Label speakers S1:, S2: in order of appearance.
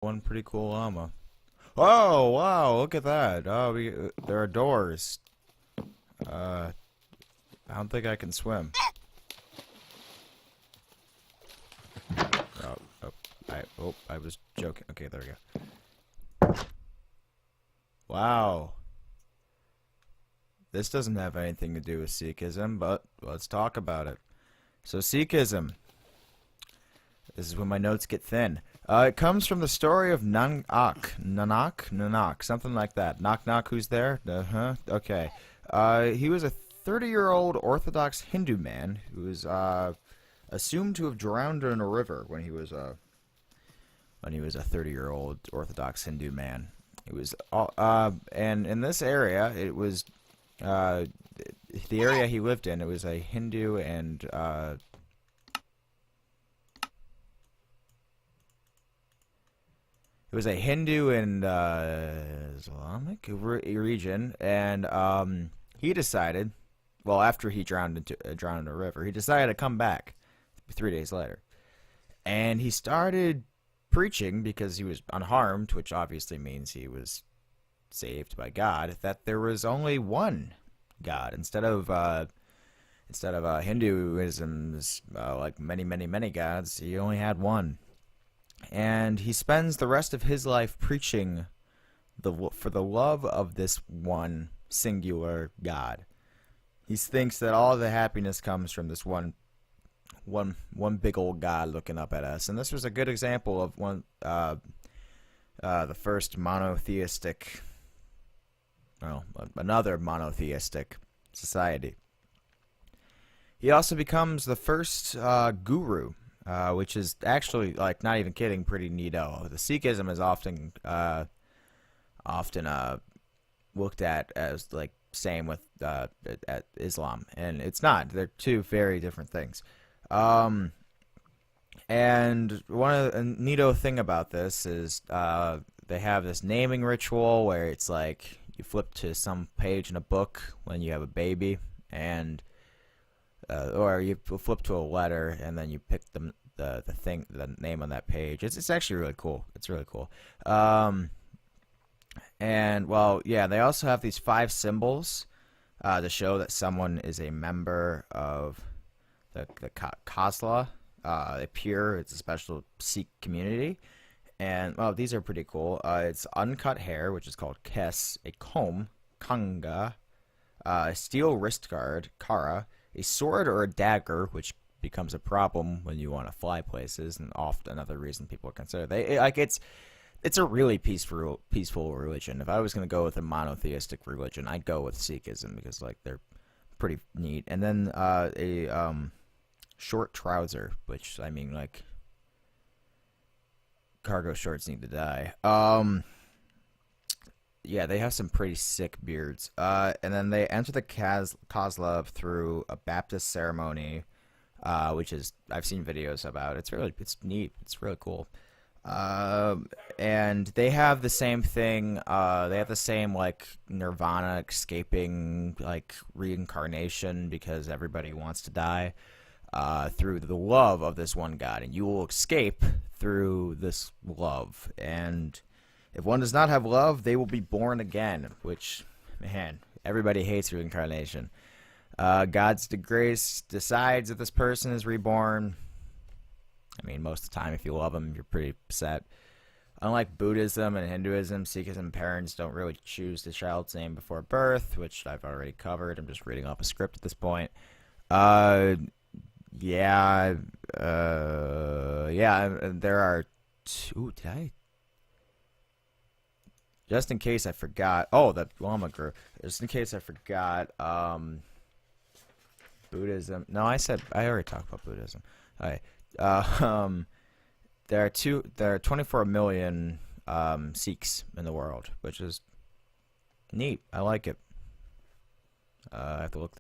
S1: one pretty cool llama. Oh, wow, look at that. Oh, there are doors. I don't think I can swim. Oh, I was joking. Okay, there we go. Wow. This doesn't have anything to do with Sikhism, but let's talk about it. So Sikhism. This is when my notes get thin. It comes from the story of Nanak, something like that. Knock knock, who's there? Okay. He was a 30-year-old Orthodox Hindu man who was assumed to have drowned in a river when he was a 30-year-old Orthodox Hindu man. It was and in this area, it was the area he lived in. It was a Hindu and Islamic region, and he decided, well, after he drowned in a river, he decided to come back 3 days later, and he started preaching because he was unharmed, which obviously means he was saved by God. That there was only one God instead of Hinduism's like many gods. He only had one. And he spends the rest of his life preaching for the love of this one singular God. He thinks that all the happiness comes from this one big old God looking up at us. And this was a good example of the first monotheistic, another monotheistic society. He also becomes the first guru. Which is actually, like, not even kidding, pretty neato. The Sikhism is often looked at as like same with at Islam, and it's not. They're two very different things. And one of the neato thing about this is they have this naming ritual where it's like you flip to some page in a book when you have a baby, and or you flip to a letter and then you pick the name on that page. It's actually really cool. It's really cool. And well, yeah, they also have these 5 symbols to show that someone is a member of the Khasla, pure. It's a special Sikh community, and well, these are pretty cool. It's uncut hair, which is called kes, a comb, kanga, a steel wrist guard, kara, a sword or a dagger, which becomes a problem when you want to fly places, and often another reason people consider it's a really peaceful religion. If I was going to go with a monotheistic religion, I'd go with Sikhism because like they're pretty neat. And then a short trouser, which I mean like cargo shorts need to die. Yeah, they have some pretty sick beards. And then they enter the Khasla through a Baptist ceremony, which is I've seen videos about. It's neat. It's really cool. And they have the same thing. They have the same like nirvana, escaping like reincarnation because everybody wants to die through the love of this one God, and you will escape through this love. And if one does not have love, they will be born again. Which, man, everybody hates reincarnation. God's grace decides if this person is reborn. I mean, most of the time, if you love them, you're pretty upset. Unlike Buddhism and Hinduism, Sikhism parents don't really choose the child's name before birth, which I've already covered. I'm just reading off a script at this point. Yeah, there are two. Did I? Just in case I forgot. Oh, the Lama grew. Just in case I forgot. Buddhism. No, I already talked about Buddhism. Okay. There are 24 million Sikhs in the world, which is neat. I like it. I have to look